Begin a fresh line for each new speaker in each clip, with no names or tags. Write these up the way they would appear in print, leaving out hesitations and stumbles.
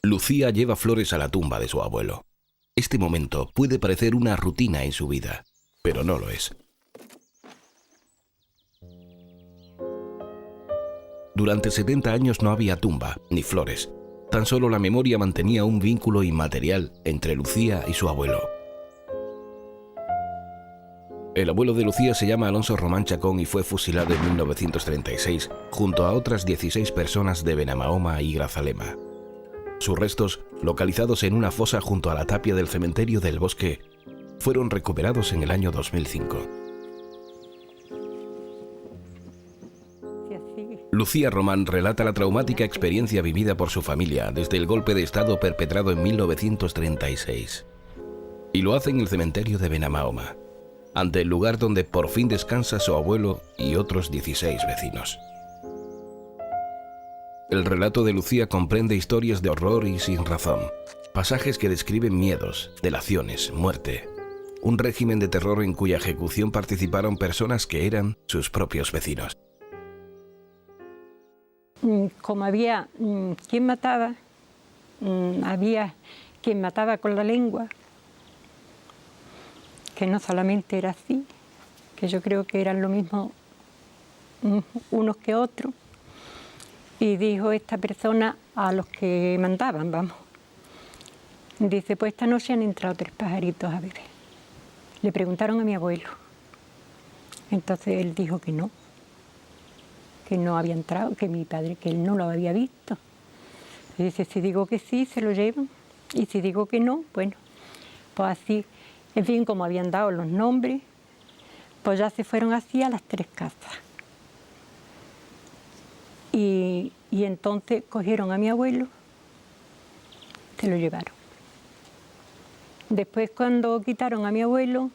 Lucía lleva flores a la tumba de su abuelo. Este momento puede parecer una rutina en su vida, pero no lo es. Durante 70 años no había tumba ni flores. Tan solo la memoria mantenía un vínculo inmaterial entre Lucía y su abuelo. El abuelo de Lucía se llama Alonso Román Chacón y fue fusilado en 1936 junto a otras 16 personas de Benamahoma y Grazalema. Sus restos, localizados en una fosa junto a la tapia del cementerio del Bosque, fueron recuperados en el año 2005. Lucía Román relata la traumática experiencia vivida por su familia desde el golpe de Estado perpetrado en 1936. Y lo hace en el cementerio de Benamahoma, ante el lugar donde por fin descansa su abuelo y otros 16 vecinos. El relato de Lucía comprende historias de horror y sin razón, pasajes que describen miedos, delaciones, muerte, un régimen de terror en cuya ejecución participaron personas que eran sus propios vecinos.
Como había quien mataba, había quien mataba con la lengua, que no solamente era así, que yo creo que eran lo mismo unos que otros, y dijo esta persona a los que mandaban, vamos, dice, pues esta noche han entrado 3 pajaritos a beber. Le preguntaron a mi abuelo, entonces él dijo que no había entrado, que mi padre, que él no lo había visto. Y dice, si digo que sí, se lo llevan, y si digo que no, bueno, pues así, en fin, como habían dado los nombres, pues ya se fueron así a las 3 casas. Y entonces cogieron a mi abuelo, se lo llevaron. Después cuando quitaron a mi abuelo,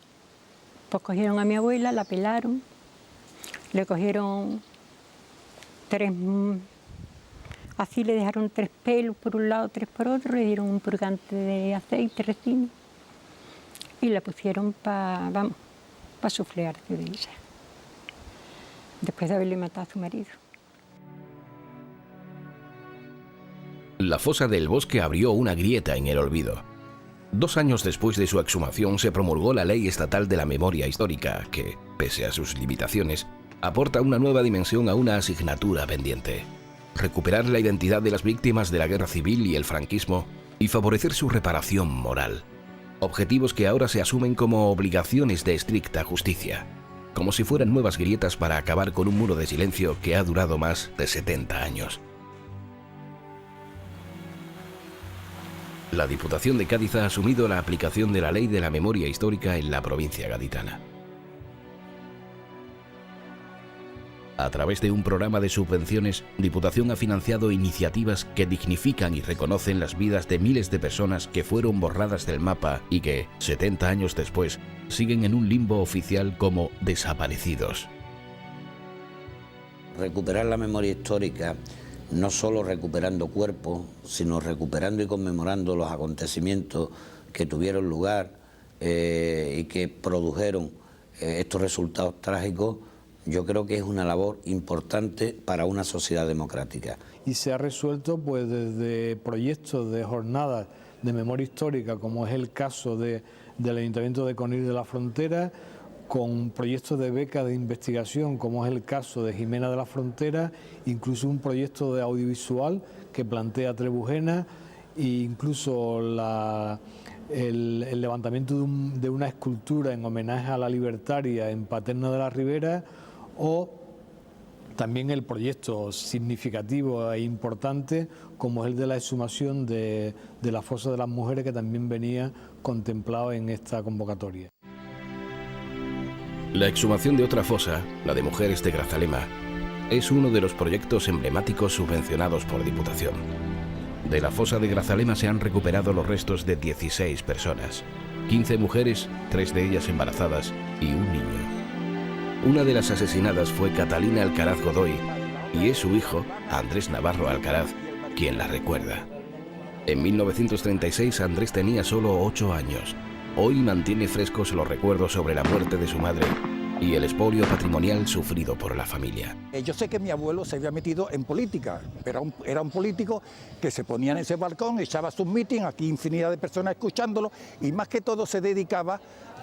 pues cogieron a mi abuela, la pelaron, le cogieron 3, así le dejaron 3 pelos por un lado, 3 por otro, le dieron un purgante de aceite, resina, y la pusieron para suflearse de ella, después de haberle matado a su marido.
La fosa del Bosque abrió una grieta en el olvido. 2 años después de su exhumación se promulgó la Ley Estatal de la Memoria Histórica, que, pese a sus limitaciones, aporta una nueva dimensión a una asignatura pendiente: recuperar la identidad de las víctimas de la guerra civil y el franquismo y favorecer su reparación moral. Objetivos que ahora se asumen como obligaciones de estricta justicia, como si fueran nuevas grietas para acabar con un muro de silencio que ha durado más de 70 años. La Diputación de Cádiz ha asumido la aplicación de la Ley de la Memoria Histórica en la provincia gaditana. A través de un programa de subvenciones, Diputación ha financiado iniciativas que dignifican y reconocen las vidas de miles de personas que fueron borradas del mapa y que, 70 años después, siguen en un limbo oficial como desaparecidos.
Recuperar la memoria histórica, no solo recuperando cuerpos, sino recuperando y conmemorando los acontecimientos que tuvieron lugar y que produjeron estos resultados trágicos, yo creo que es una labor importante para una sociedad democrática.
Y se ha resuelto pues desde proyectos de jornadas de memoria histórica, como es el caso del Ayuntamiento de Conil de la Frontera, con proyectos de becas de investigación, como es el caso de Jimena de la Frontera, incluso un proyecto de audiovisual que plantea Trebujena, e incluso el levantamiento de una escultura en homenaje a la libertaria en Paterna de la Ribera, o también el proyecto significativo e importante como es el de la exhumación de la fosa de las mujeres, que también venía contemplado en esta convocatoria.
La exhumación de otra fosa, la de mujeres de Grazalema, es uno de los proyectos emblemáticos subvencionados por Diputación. De la fosa de Grazalema se han recuperado los restos de 16 personas, 15 mujeres, 3 de ellas embarazadas y un niño. Una de las asesinadas fue Catalina Alcaraz Godoy y es su hijo, Andrés Navarro Alcaraz, quien la recuerda. En 1936 Andrés tenía solo 8 años. Hoy mantiene frescos los recuerdos sobre la muerte de su madre y el expolio patrimonial sufrido por la familia.
Yo sé que mi abuelo se había metido en política, pero era un político que se ponía en ese balcón, echaba sus mítines, aquí infinidad de personas escuchándolo, y más que todo se dedicaba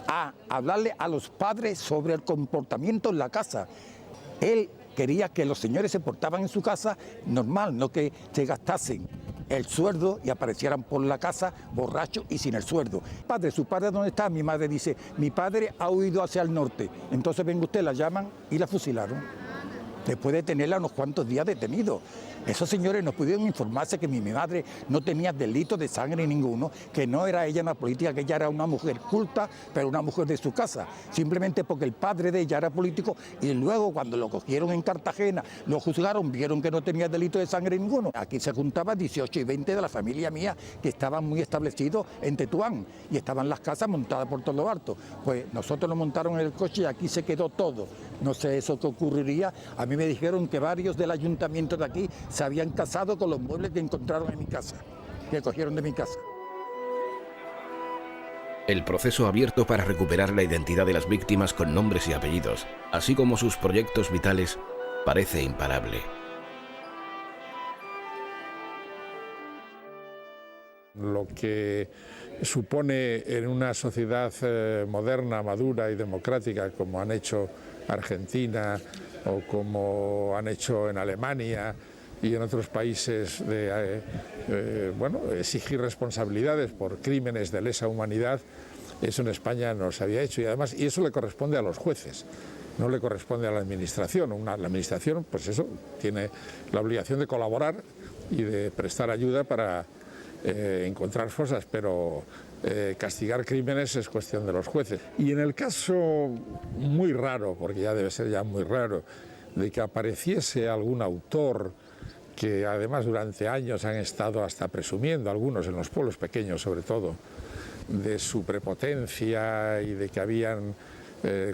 a hablarle a los padres sobre el comportamiento en la casa. Él quería que los señores se portaban en su casa normal, no que se gastasen el sueldo y aparecieran por la casa borrachos y sin el sueldo. Padre, ¿su padre dónde está? Mi madre dice, mi padre ha huido hacia el norte. Entonces venga usted, la llaman y la fusilaron. Después de tenerla unos cuantos días detenido. Esos señores no pudieron informarse que mi madre no tenía delito de sangre ninguno, que no era ella una política, que ella era una mujer culta, pero una mujer de su casa, simplemente porque el padre de ella era político y luego cuando lo cogieron en Cartagena, lo juzgaron, vieron que no tenía delito de sangre ninguno. Aquí se juntaban 18 y 20 de la familia mía que estaban muy establecidos en Tetuán y estaban las casas montadas por todo lo alto. Pues nosotros lo montaron en el coche y aquí se quedó todo. No sé eso qué ocurriría. A mí me dijeron que varios del ayuntamiento de aquí se habían casado con los muebles que encontraron en mi casa, que cogieron de mi casa.
El proceso abierto para recuperar la identidad de las víctimas con nombres y apellidos, así como sus proyectos vitales, parece imparable.
Lo que supone en una sociedad moderna, madura y democrática, como han hecho Argentina o como han hecho en Alemania y en otros países de exigir responsabilidades por crímenes de lesa humanidad, eso en España no se había hecho y además y eso le corresponde a los jueces, no le corresponde a la administración. La administración, pues eso, tiene la obligación de colaborar y de prestar ayuda para encontrar fosas, pero castigar crímenes es cuestión de los jueces. Y en el caso muy raro, porque ya debe ser ya muy raro, de que apareciese algún autor que además durante años han estado hasta presumiendo, algunos en los pueblos pequeños sobre todo, de su prepotencia y de que habían,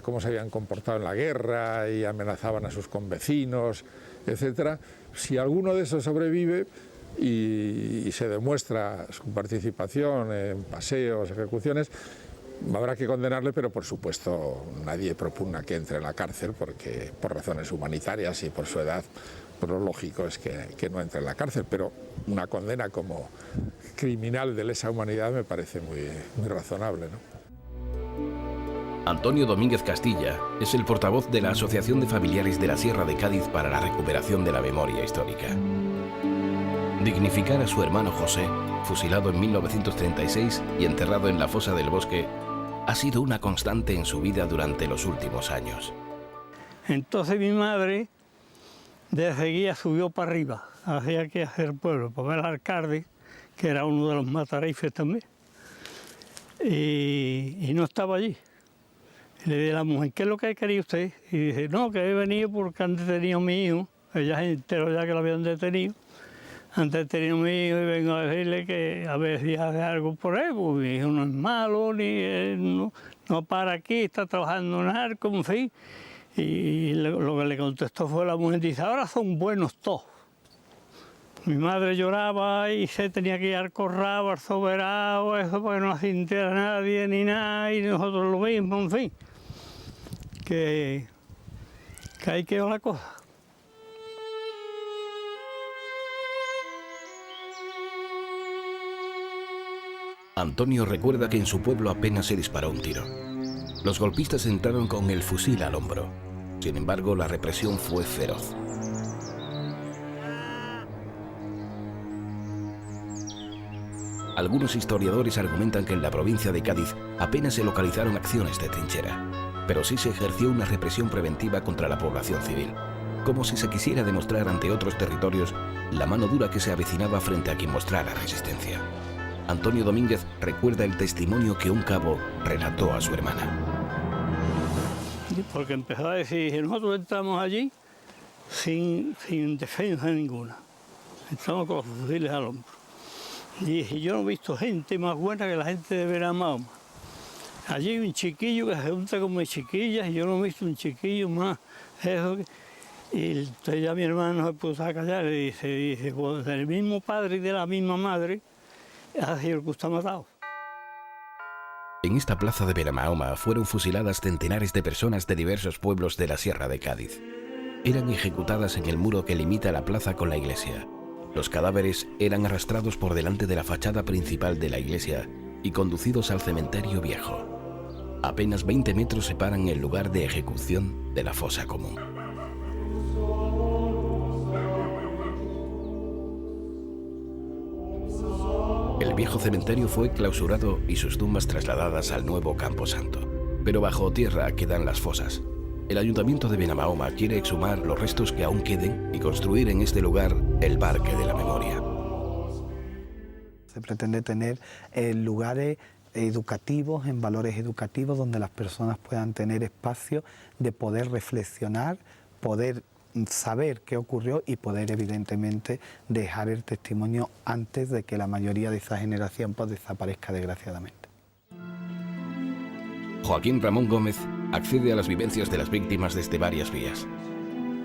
cómo se habían comportado en la guerra y amenazaban a sus convecinos, etcétera. Si alguno de esos sobrevive y se demuestra su participación en paseos, ejecuciones, habrá que condenarle, pero por supuesto nadie propugna que entre en la cárcel porque por razones humanitarias y por su edad, pues lo lógico es que no entre en la cárcel, pero una condena como criminal de lesa humanidad me parece muy razonable, ¿no?
Antonio Domínguez Castilla es el portavoz de la Asociación de Familiares de la Sierra de Cádiz para la recuperación de la memoria histórica. Dignificar a su hermano José, fusilado en 1936 y enterrado en la fosa del Bosque, ha sido una constante en su vida durante los últimos años.
Entonces mi madre de seguida subió para arriba, hacía que hacer pueblo, para ver al alcalde, que era uno de los matarifes también, y no estaba allí. Le dije a la mujer, ¿qué es lo que quería usted? Y dice, no, que he venido porque han detenido a mi hijo, ella se enteró ya que lo habían detenido, han detenido a mi hijo y vengo a decirle que a ver si hace algo por él, porque mi hijo no es malo, ni no para aquí, está trabajando en arco, en fin. Y lo que le contestó fue la mujer, dice, ahora son buenos todos. Mi madre lloraba y se tenía que ir al corral, al soberano, eso porque no sintiera nadie ni nada, y nosotros lo mismo, en fin. Que ahí quedó la cosa.
Antonio recuerda que en su pueblo apenas se disparó un tiro. Los golpistas entraron con el fusil al hombro. Sin embargo, la represión fue feroz. Algunos historiadores argumentan que en la provincia de Cádiz apenas se localizaron acciones de trinchera, pero sí se ejerció una represión preventiva contra la población civil, como si se quisiera demostrar ante otros territorios la mano dura que se avecinaba frente a quien mostrara resistencia. Antonio Domínguez recuerda el testimonio que un cabo relató a su hermana.
Porque empezó a decir, nosotros entramos allí sin defensa ninguna, entramos con los fusiles al hombro. Y dije, yo no he visto gente más buena que la gente de Benamahoma. Allí hay un chiquillo que se junta con mis chiquillas y yo no he visto un chiquillo más. Y entonces ya mi hermano se puso a callar y dice, pues del mismo padre y de la misma madre ha sido el que usted ha matado.
En esta plaza de Benamahoma fueron fusiladas centenares de personas de diversos pueblos de la Sierra de Cádiz. Eran ejecutadas en el muro que limita la plaza con la iglesia. Los cadáveres eran arrastrados por delante de la fachada principal de la iglesia y conducidos al cementerio viejo. Apenas 20 metros separan el lugar de ejecución de la fosa común. El viejo cementerio fue clausurado y sus tumbas trasladadas al nuevo Camposanto. Pero bajo tierra quedan las fosas. El Ayuntamiento de Benamahoma quiere exhumar los restos que aún queden y construir en este lugar el Parque de la Memoria.
Se pretende tener lugares educativos, en valores educativos, donde las personas puedan tener espacio de poder reflexionar, poder saber qué ocurrió y poder evidentemente dejar el testimonio antes de que la mayoría de esa generación pues desaparezca desgraciadamente.
Joaquín Ramón Gómez accede a las vivencias de las víctimas desde varias vías.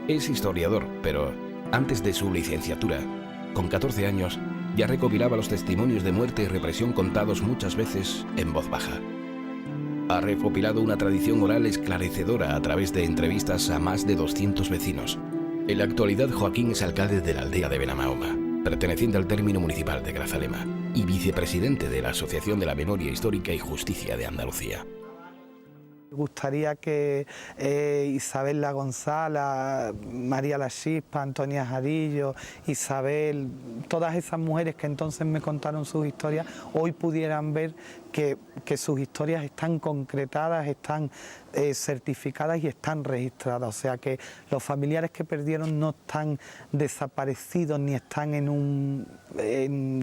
Es historiador, pero antes de su licenciatura, con 14 años, ya recopilaba los testimonios de muerte y represión contados muchas veces en voz baja. Ha recopilado una tradición oral esclarecedora a través de entrevistas a más de 200 vecinos. En la actualidad, Joaquín es alcalde de la aldea de Benamahoma, perteneciente al término municipal de Grazalema, y vicepresidente de la Asociación de la Memoria Histórica y Justicia de Andalucía.
Me gustaría que Isabel La Gonzala, María La Chispa, Antonia Jarillo, Isabel, todas esas mujeres que entonces me contaron sus historias, hoy pudieran ver que sus historias están concretadas, están certificadas y están registradas. O sea que los familiares que perdieron no están desaparecidos ni están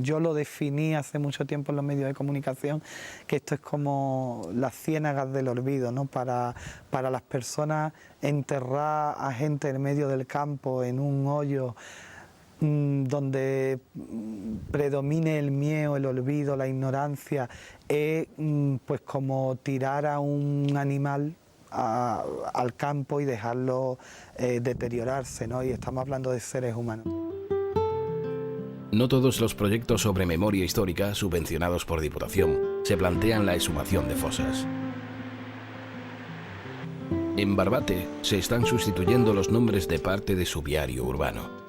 yo lo definí hace mucho tiempo en los medios de comunicación, que esto es como las ciénagas del olvido, ¿no? Para las personas, enterrar a gente en medio del campo, en un hoyo, donde predomine el miedo, el olvido, la ignorancia, es pues como tirar a un animal al campo y dejarlo deteriorarse, ¿no? Y estamos hablando de seres humanos.
No todos los proyectos sobre memoria histórica subvencionados por Diputación se plantean la exhumación de fosas. En Barbate se están sustituyendo los nombres de parte de su viario urbano.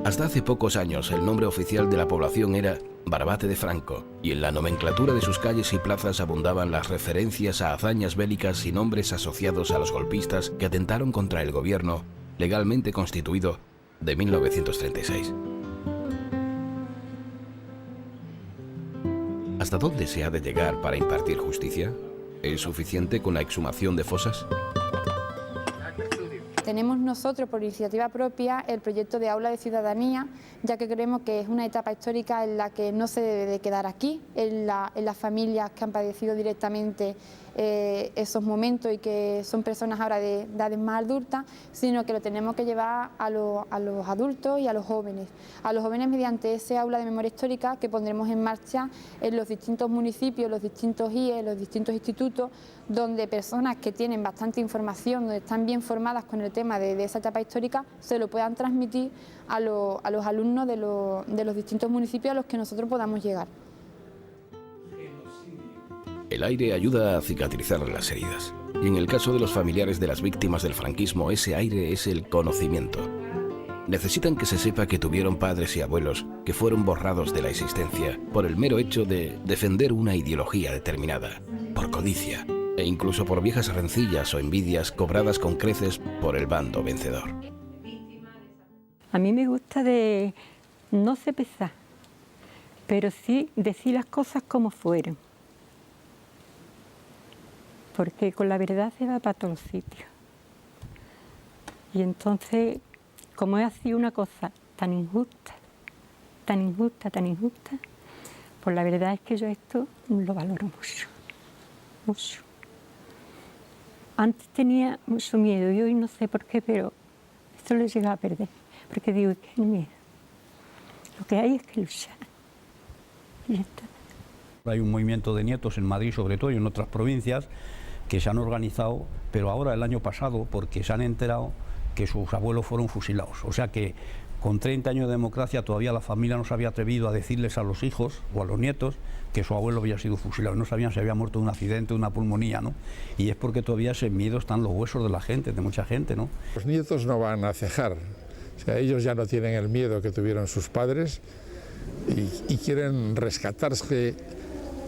Hasta hace pocos años el nombre oficial de la población era Barbate de Franco, y en la nomenclatura de sus calles y plazas abundaban las referencias a hazañas bélicas y nombres asociados a los golpistas que atentaron contra el gobierno legalmente constituido de 1936. ¿Hasta dónde se ha de llegar para impartir justicia? ¿Es suficiente con la exhumación de fosas?
Tenemos nosotros, por iniciativa propia, el proyecto de Aula de Ciudadanía, ya que creemos que es una etapa histórica en la que no se debe de quedar aquí, en las familias que han padecido directamente esos momentos y que son personas ahora de edades más adultas, sino que lo tenemos que llevar a los adultos y a los jóvenes. A los jóvenes mediante ese aula de memoria histórica que pondremos en marcha en los distintos municipios, los distintos IE, los distintos institutos, donde personas que tienen bastante información, donde están bien formadas con el tema de esa etapa histórica, se lo puedan transmitir a los alumnos de los distintos municipios a los que nosotros podamos llegar.
El aire ayuda a cicatrizar las heridas. Y en el caso de los familiares de las víctimas del franquismo, ese aire es el conocimiento. Necesitan que se sepa que tuvieron padres y abuelos que fueron borrados de la existencia por el mero hecho de defender una ideología determinada, por codicia, e incluso por viejas rencillas o envidias cobradas con creces por el bando vencedor.
A mí me gusta de no sé pesar, pero sí decir las cosas como fueron. Porque con la verdad se va para todos los sitios. Y entonces, como es así una cosa tan injusta, tan injusta, tan injusta, pues la verdad es que yo esto lo valoro mucho, mucho. Antes tenía mucho miedo y hoy no sé por qué, pero esto lo he llegado a perder. Porque digo, ¿qué miedo? Lo que hay es que luchar. Y ya está.
Hay un movimiento de nietos en Madrid, sobre todo, y en otras provincias, que se han organizado, pero ahora el año pasado, porque se han enterado que sus abuelos fueron fusilados. O sea que con 30 años de democracia todavía la familia no se había atrevido a decirles a los hijos o a los nietos que su abuelo había sido fusilado. No sabían si había muerto de un accidente, de una pulmonía, ¿no? Y es porque todavía ese miedo está en los huesos de la gente, de mucha gente, ¿no?
Los nietos no van a cejar. O sea, ellos ya no tienen el miedo que tuvieron sus padres y quieren rescatarse.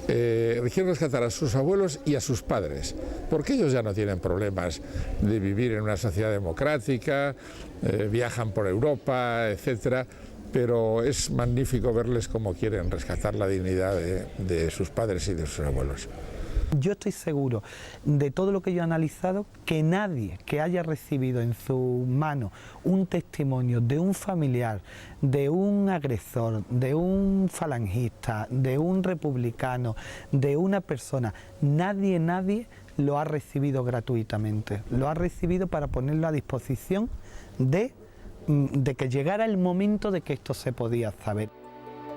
Quieren rescatar a sus abuelos y a sus padres, porque ellos ya no tienen problemas de vivir en una sociedad democrática, viajan por Europa, etcétera, pero es magnífico verles cómo quieren rescatar la dignidad de sus padres y de sus abuelos.
Yo estoy seguro de todo lo que yo he analizado, que nadie que haya recibido en su mano un testimonio de un familiar, de un agresor, de un falangista, de un republicano, de una persona, nadie lo ha recibido gratuitamente. Lo ha recibido para ponerlo a disposición de que llegara el momento de que esto se podía saber.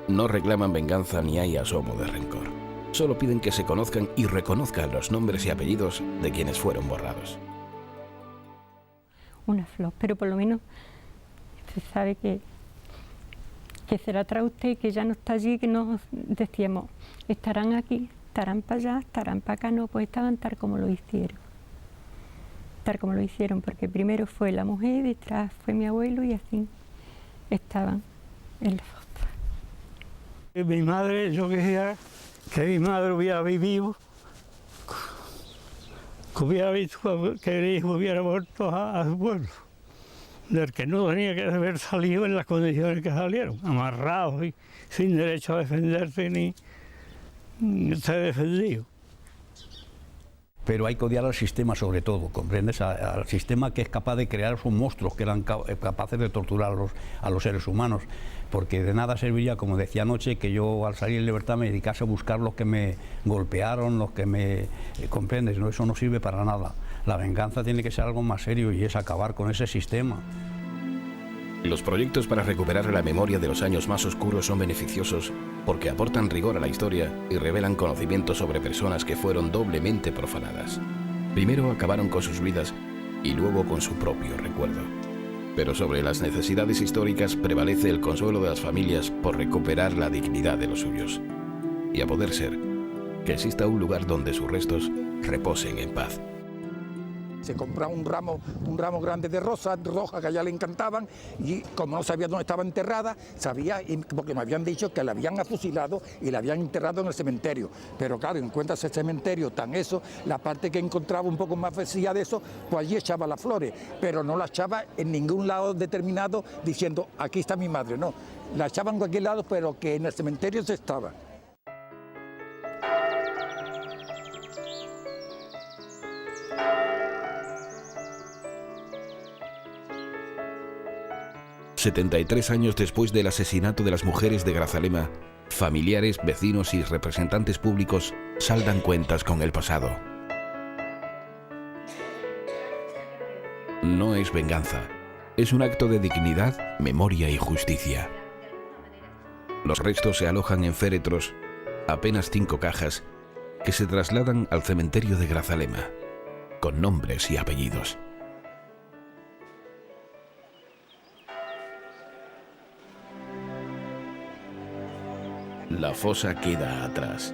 No reclaman venganza ni hay asomo de rencor. Solo piden que se conozcan y reconozcan los nombres y apellidos de quienes fueron borrados.
Una flor, pero por lo menos se sabe que se la trae usted, que ya no está allí, que nos decíamos, estarán aquí, estarán para allá, estarán para acá, no, pues estaban tal como lo hicieron. Tal como lo hicieron, porque primero fue la mujer, detrás fue mi abuelo y así estaban en la foto.
Mi madre, yo quería que mi madre hubiera vivido, que hubiera visto que el hijo hubiera vuelto a su pueblo, del que no tenía que haber salido en las condiciones que salieron, amarrados y sin derecho a defenderse ni ser defendido.
Pero hay que odiar al sistema sobre todo, ¿comprendes? Al sistema que es capaz de crear esos monstruos que eran capaces de torturar a los seres humanos, porque de nada serviría, como decía anoche, que yo al salir en libertad me dedicase a buscar los que me golpearon, los que me... ¿comprendes? No, eso no sirve para nada. La venganza tiene que ser algo más serio y es acabar con ese sistema.
Los proyectos para recuperar la memoria de los años más oscuros son beneficiosos porque aportan rigor a la historia y revelan conocimientos sobre personas que fueron doblemente profanadas. Primero acabaron con sus vidas y luego con su propio recuerdo. Pero sobre las necesidades históricas prevalece el consuelo de las familias por recuperar la dignidad de los suyos. Y a poder ser, que exista un lugar donde sus restos reposen en paz.
Se compraba un ramo grande de rosas rojas que a ella le encantaban y como no sabía dónde estaba enterrada, sabía, porque me habían dicho que la habían fusilado y la habían enterrado en el cementerio. Pero claro, encuentras ese cementerio tan eso, la parte que encontraba un poco más vacía de eso, pues allí echaba las flores, pero no la echaba en ningún lado determinado diciendo, aquí está mi madre, no. La echaban en cualquier lado, pero que en el cementerio se estaba.
...73 años después del asesinato de las mujeres de Grazalema, familiares, vecinos y representantes públicos saldan cuentas con el pasado. No es venganza, es un acto de dignidad, memoria y justicia. Los restos se alojan en féretros, apenas 5 cajas, que se trasladan al cementerio de Grazalema, con nombres y apellidos. La fosa queda atrás.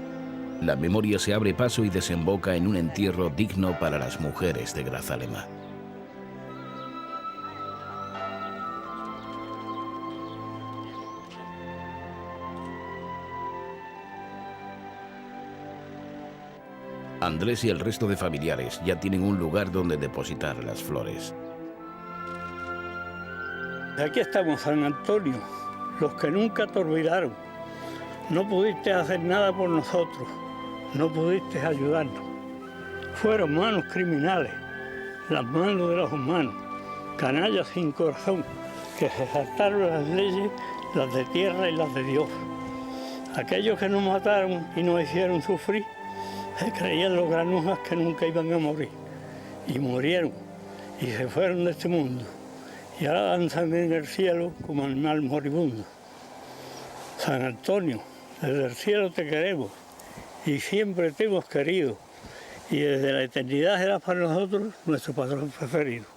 La memoria se abre paso y desemboca en un entierro digno para las mujeres de Grazalema. Andrés y el resto de familiares ya tienen un lugar donde depositar las flores.
Aquí estamos, San Antonio, los que nunca te olvidaron. No pudiste hacer nada por nosotros, no pudiste ayudarnos. Fueron manos criminales, las manos de los humanos, canallas sin corazón, que se saltaron las leyes, las de tierra y las de Dios. Aquellos que nos mataron y nos hicieron sufrir, se creían los granujas que nunca iban a morir. Y murieron, y se fueron de este mundo. Y ahora danzan en el cielo como animal moribundo. San Antonio, desde el cielo te queremos y siempre te hemos querido. Y desde la eternidad será para nosotros nuestro patrón preferido.